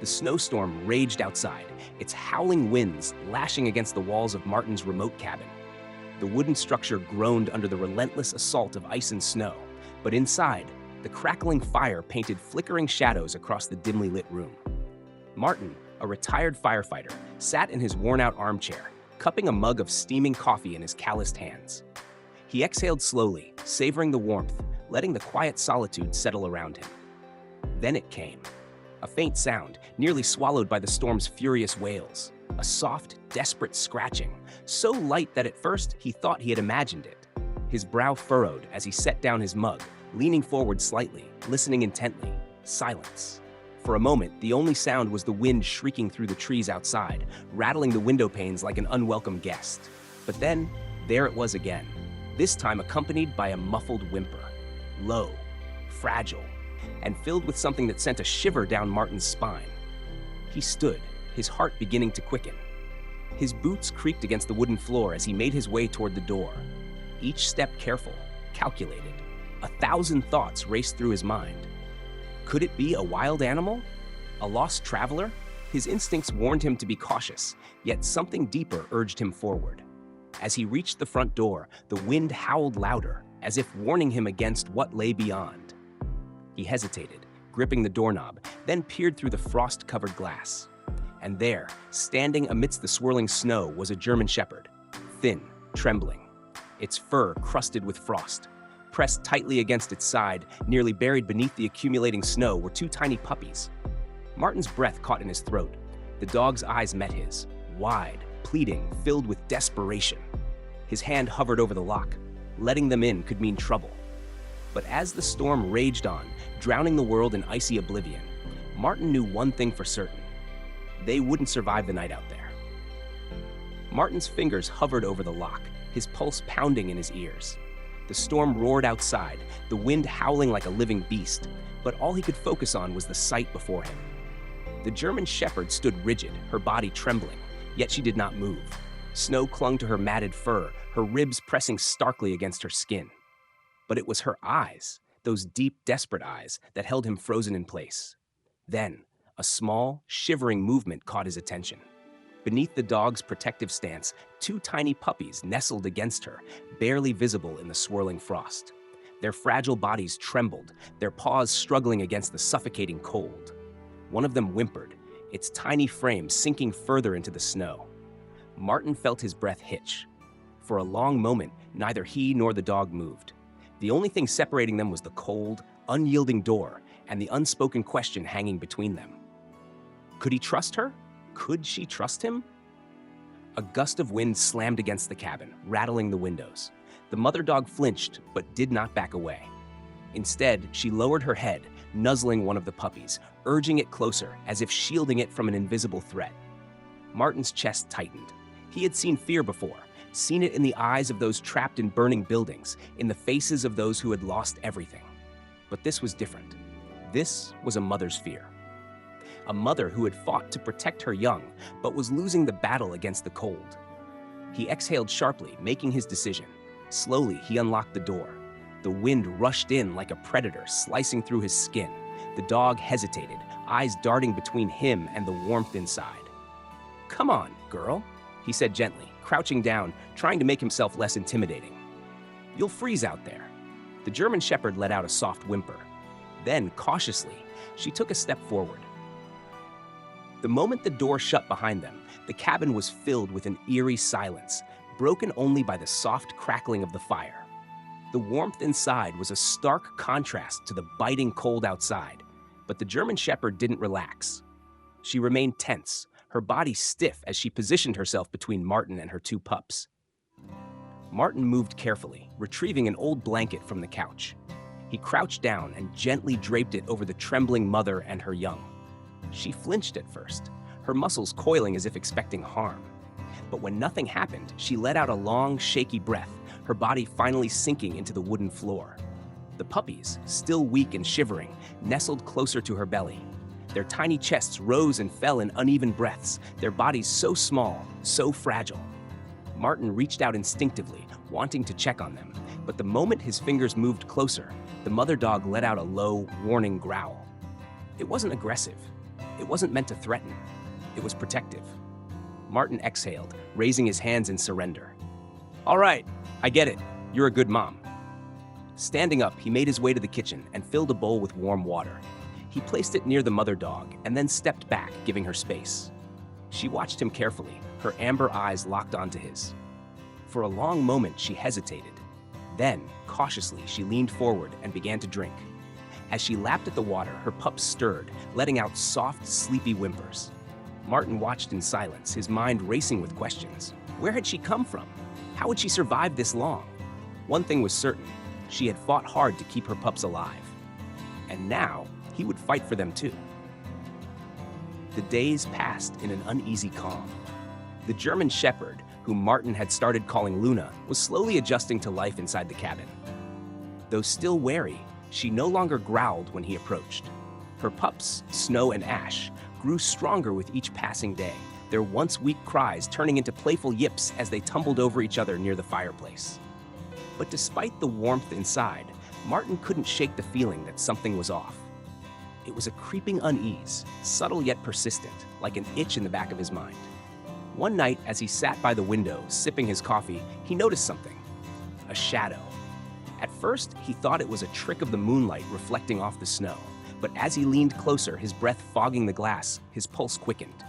The snowstorm raged outside, its howling winds lashing against the walls of Martin's remote cabin. The wooden structure groaned under the relentless assault of ice and snow, but inside, the crackling fire painted flickering shadows across the dimly lit room. Martin, a retired firefighter, sat in his worn-out armchair, cupping a mug of steaming coffee in his calloused hands. He exhaled slowly, savoring the warmth, letting the quiet solitude settle around him. Then it came. A faint sound, nearly swallowed by the storm's furious wails. A soft, desperate scratching, so light that at first he thought he had imagined it. His brow furrowed as he set down his mug, leaning forward slightly, listening intently. Silence. For a moment, the only sound was the wind shrieking through the trees outside, rattling the window panes like an unwelcome guest. But then, there it was again, this time accompanied by a muffled whimper. Low, fragile, and filled with something that sent a shiver down Martin's spine. He stood, his heart beginning to quicken. His boots creaked against the wooden floor as he made his way toward the door. Each step careful, calculated. 1,000 thoughts raced through his mind. Could it be a wild animal? A lost traveler? His instincts warned him to be cautious, yet something deeper urged him forward. As he reached the front door, the wind howled louder, as if warning him against what lay beyond. He hesitated, gripping the doorknob, then peered through the frost-covered glass. And there, standing amidst the swirling snow, was a German shepherd, thin, trembling, its fur crusted with frost. Pressed tightly against its side, nearly buried beneath the accumulating snow, were two tiny puppies. Martin's breath caught in his throat. The dog's eyes met his, wide, pleading, filled with desperation. His hand hovered over the lock. Letting them in could mean trouble. But as the storm raged on, drowning the world in icy oblivion, Martin knew one thing for certain. They wouldn't survive the night out there. Martin's fingers hovered over the lock, his pulse pounding in his ears. The storm roared outside, the wind howling like a living beast, but all he could focus on was the sight before him. The German shepherd stood rigid, her body trembling, yet she did not move. Snow clung to her matted fur, her ribs pressing starkly against her skin. But it was her eyes, those deep, desperate eyes, that held him frozen in place. Then, a small, shivering movement caught his attention. Beneath the dog's protective stance, two tiny puppies nestled against her, barely visible in the swirling frost. Their fragile bodies trembled, their paws struggling against the suffocating cold. One of them whimpered, its tiny frame sinking further into the snow. Martin felt his breath hitch. For a long moment, neither he nor the dog moved. The only thing separating them was the cold, unyielding door and the unspoken question hanging between them. Could he trust her? Could she trust him? A gust of wind slammed against the cabin, rattling the windows. The mother dog flinched, but did not back away. Instead, she lowered her head, nuzzling one of the puppies, urging it closer, as if shielding it from an invisible threat. Martin's chest tightened. He had seen fear before, seen it in the eyes of those trapped in burning buildings, in the faces of those who had lost everything. But this was different. This was a mother's fear. A mother who had fought to protect her young, but was losing the battle against the cold. He exhaled sharply, making his decision. Slowly, he unlocked the door. The wind rushed in like a predator, slicing through his skin. The dog hesitated, eyes darting between him and the warmth inside. "Come on, girl," he said gently, crouching down, trying to make himself less intimidating. "You'll freeze out there." The German shepherd let out a soft whimper. Then, cautiously, she took a step forward. The moment the door shut behind them, the cabin was filled with an eerie silence, broken only by the soft crackling of the fire. The warmth inside was a stark contrast to the biting cold outside, but the German shepherd didn't relax. She remained tense, her body stiff as she positioned herself between Martin and her two pups. Martin moved carefully, retrieving an old blanket from the couch. He crouched down and gently draped it over the trembling mother and her young. She flinched at first, her muscles coiling as if expecting harm. But when nothing happened, she let out a long, shaky breath, her body finally sinking into the wooden floor. The puppies, still weak and shivering, nestled closer to her belly. Their tiny chests rose and fell in uneven breaths, their bodies so small, so fragile. Martin reached out instinctively, wanting to check on them, but the moment his fingers moved closer, the mother dog let out a low, warning growl. It wasn't aggressive, It wasn't meant to threaten. It was protective. Martin exhaled, raising his hands in surrender. "All right, I get it. You're a good mom." Standing up, he made his way to the kitchen and filled a bowl with warm water. He placed it near the mother dog and then stepped back, giving her space. She watched him carefully, her amber eyes locked onto his. For a long moment, she hesitated. Then, cautiously, she leaned forward and began to drink. As she lapped at the water, her pup stirred, letting out soft, sleepy whimpers. Martin watched in silence, his mind racing with questions. Where had she come from? How had she survived this long? One thing was certain, she had fought hard to keep her pups alive. And now, he would fight for them too. The days passed in an uneasy calm. The German Shepherd, whom Martin had started calling Luna, was slowly adjusting to life inside the cabin. Though still wary, she no longer growled when he approached. Her pups, Snow and Ash, grew stronger with each passing day, their once weak cries turning into playful yips as they tumbled over each other near the fireplace. But despite the warmth inside, Martin couldn't shake the feeling that something was off. It was a creeping unease, subtle yet persistent, like an itch in the back of his mind. One night, as he sat by the window, sipping his coffee, he noticed something. A shadow. At first, he thought it was a trick of the moonlight reflecting off the snow, but as he leaned closer, his breath fogging the glass, his pulse quickened.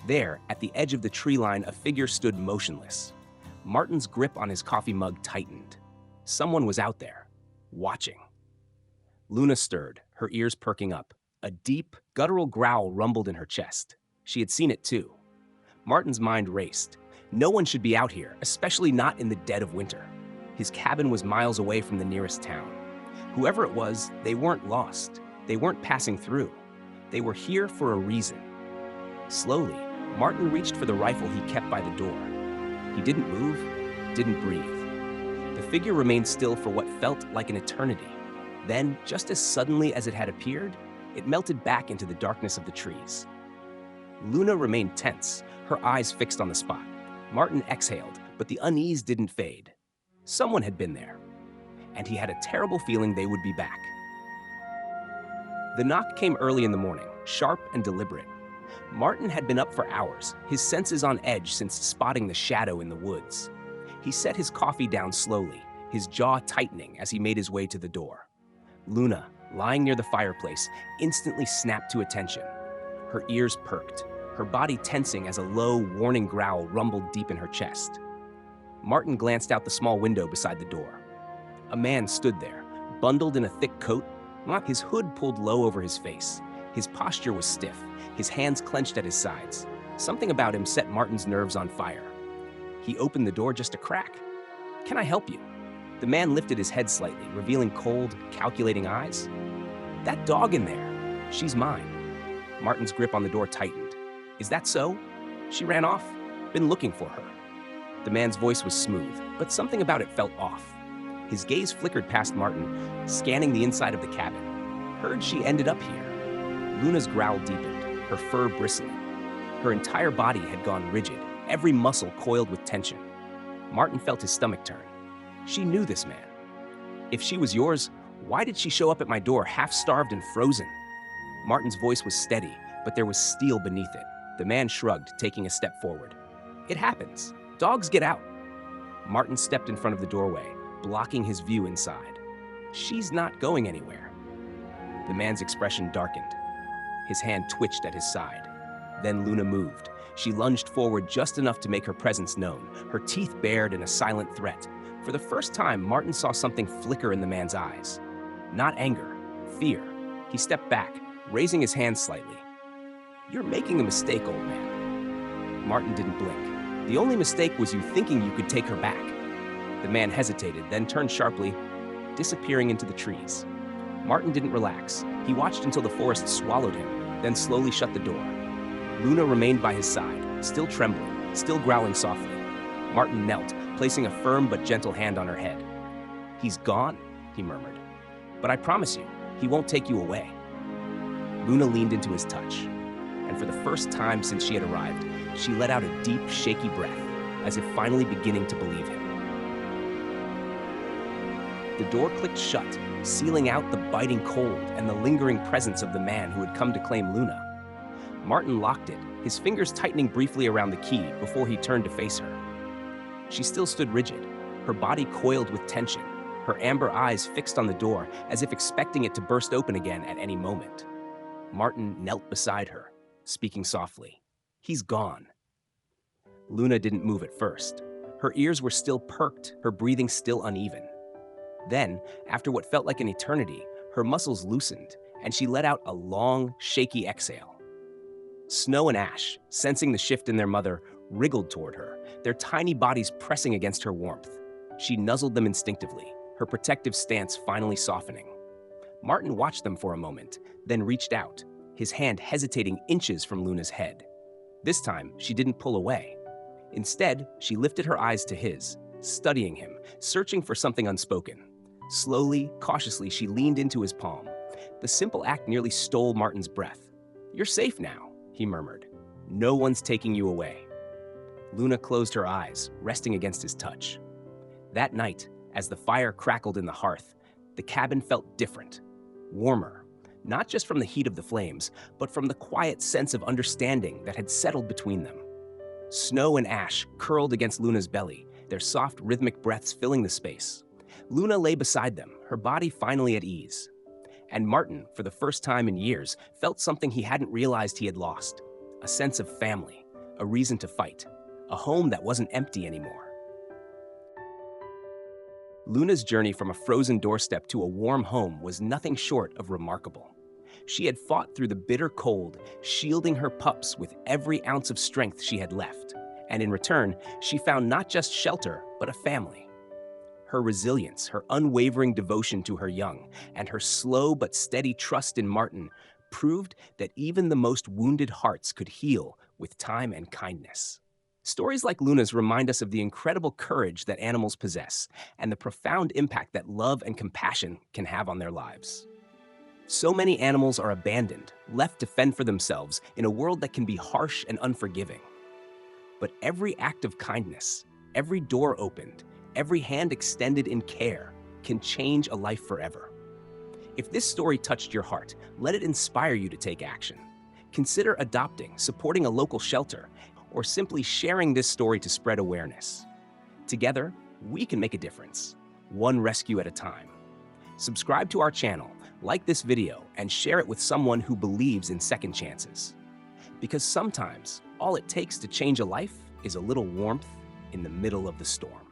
There, at the edge of the tree line, a figure stood motionless. Martin's grip on his coffee mug tightened. Someone was out there, watching. Luna stirred, her ears perking up. A deep, guttural growl rumbled in her chest. She had seen it too. Martin's mind raced. No one should be out here, especially not in the dead of winter. His cabin was miles away from the nearest town. Whoever it was, they weren't lost. They weren't passing through. They were here for a reason. Slowly, Martin reached for the rifle he kept by the door. He didn't move, didn't breathe. The figure remained still for what felt like an eternity. Then, just as suddenly as it had appeared, it melted back into the darkness of the trees. Luna remained tense, her eyes fixed on the spot. Martin exhaled, but the unease didn't fade. Someone had been there, and he had a terrible feeling they would be back. The knock came early in the morning, sharp and deliberate. Martin had been up for hours, his senses on edge since spotting the shadow in the woods. He set his coffee down slowly, his jaw tightening as he made his way to the door. Luna, lying near the fireplace, instantly snapped to attention. Her ears perked, her body tensing as a low, warning growl rumbled deep in her chest. Martin glanced out the small window beside the door. A man stood there, bundled in a thick coat, his hood pulled low over his face. His posture was stiff, his hands clenched at his sides. Something about him set Martin's nerves on fire. He opened the door just a crack. "Can I help you?" The man lifted his head slightly, revealing cold, calculating eyes. "That dog in there, she's mine." Martin's grip on the door tightened. "Is that so? She ran off? Been looking for her." The man's voice was smooth, but something about it felt off. His gaze flickered past Martin, scanning the inside of the cabin. "Heard she ended up here." Luna's growl deepened, her fur bristling. Her entire body had gone rigid, every muscle coiled with tension. Martin felt his stomach turn. She knew this man. "If she was yours, why did she show up at my door half-starved and frozen?" Martin's voice was steady, but there was steel beneath it. The man shrugged, taking a step forward. "It happens. Dogs get out." Martin stepped in front of the doorway, blocking his view inside. "She's not going anywhere." The man's expression darkened. His hand twitched at his side. Then Luna moved. She lunged forward just enough to make her presence known, her teeth bared in a silent threat. For the first time, Martin saw something flicker in the man's eyes. Not anger, fear. He stepped back, raising his hand slightly. "You're making a mistake, old man." Martin didn't blink. "The only mistake was you thinking you could take her back." The man hesitated, then turned sharply, disappearing into the trees. Martin didn't relax. He watched until the forest swallowed him, then slowly shut the door. Luna remained by his side, still trembling, still growling softly. Martin knelt, placing a firm but gentle hand on her head. "He's gone," he murmured. "But I promise you, he won't take you away." Luna leaned into his touch, and for the first time since she had arrived, she let out a deep, shaky breath, as if finally beginning to believe him. The door clicked shut, sealing out the biting cold and the lingering presence of the man who had come to claim Luna. Martin locked it, his fingers tightening briefly around the key before he turned to face her. She still stood rigid, her body coiled with tension, her amber eyes fixed on the door as if expecting it to burst open again at any moment. Martin knelt beside her, speaking softly. "He's gone." Luna didn't move at first. Her ears were still perked, her breathing still uneven. Then, after what felt like an eternity, her muscles loosened, and she let out a long, shaky exhale. Snow and Ash, sensing the shift in their mother, wriggled toward her, their tiny bodies pressing against her warmth. She nuzzled them instinctively, her protective stance finally softening. Martin watched them for a moment, then reached out, his hand hesitating inches from Luna's head. This time, she didn't pull away. Instead, she lifted her eyes to his, studying him, searching for something unspoken. Slowly, cautiously, she leaned into his palm. The simple act nearly stole Martin's breath. "You're safe now," he murmured. "No one's taking you away." Luna closed her eyes, resting against his touch. That night, as the fire crackled in the hearth, the cabin felt different, warmer, not just from the heat of the flames, but from the quiet sense of understanding that had settled between them. Snow and Ash curled against Luna's belly, their soft, rhythmic breaths filling the space. Luna lay beside them, her body finally at ease. And Martin, for the first time in years, felt something he hadn't realized he had lost. A sense of family, a reason to fight, a home that wasn't empty anymore. Luna's journey from a frozen doorstep to a warm home was nothing short of remarkable. She had fought through the bitter cold, shielding her pups with every ounce of strength she had left. And in return, she found not just shelter, but a family. Her resilience, her unwavering devotion to her young, and her slow but steady trust in Martin proved that even the most wounded hearts could heal with time and kindness. Stories like Luna's remind us of the incredible courage that animals possess and the profound impact that love and compassion can have on their lives. So many animals are abandoned, left to fend for themselves in a world that can be harsh and unforgiving. But every act of kindness, every door opened, every hand extended in care can change a life forever. If this story touched your heart, let it inspire you to take action. Consider adopting, supporting a local shelter, or simply sharing this story to spread awareness. Together, we can make a difference, one rescue at a time. Subscribe to our channel, like this video, and share it with someone who believes in second chances. Because sometimes, all it takes to change a life is a little warmth in the middle of the storm.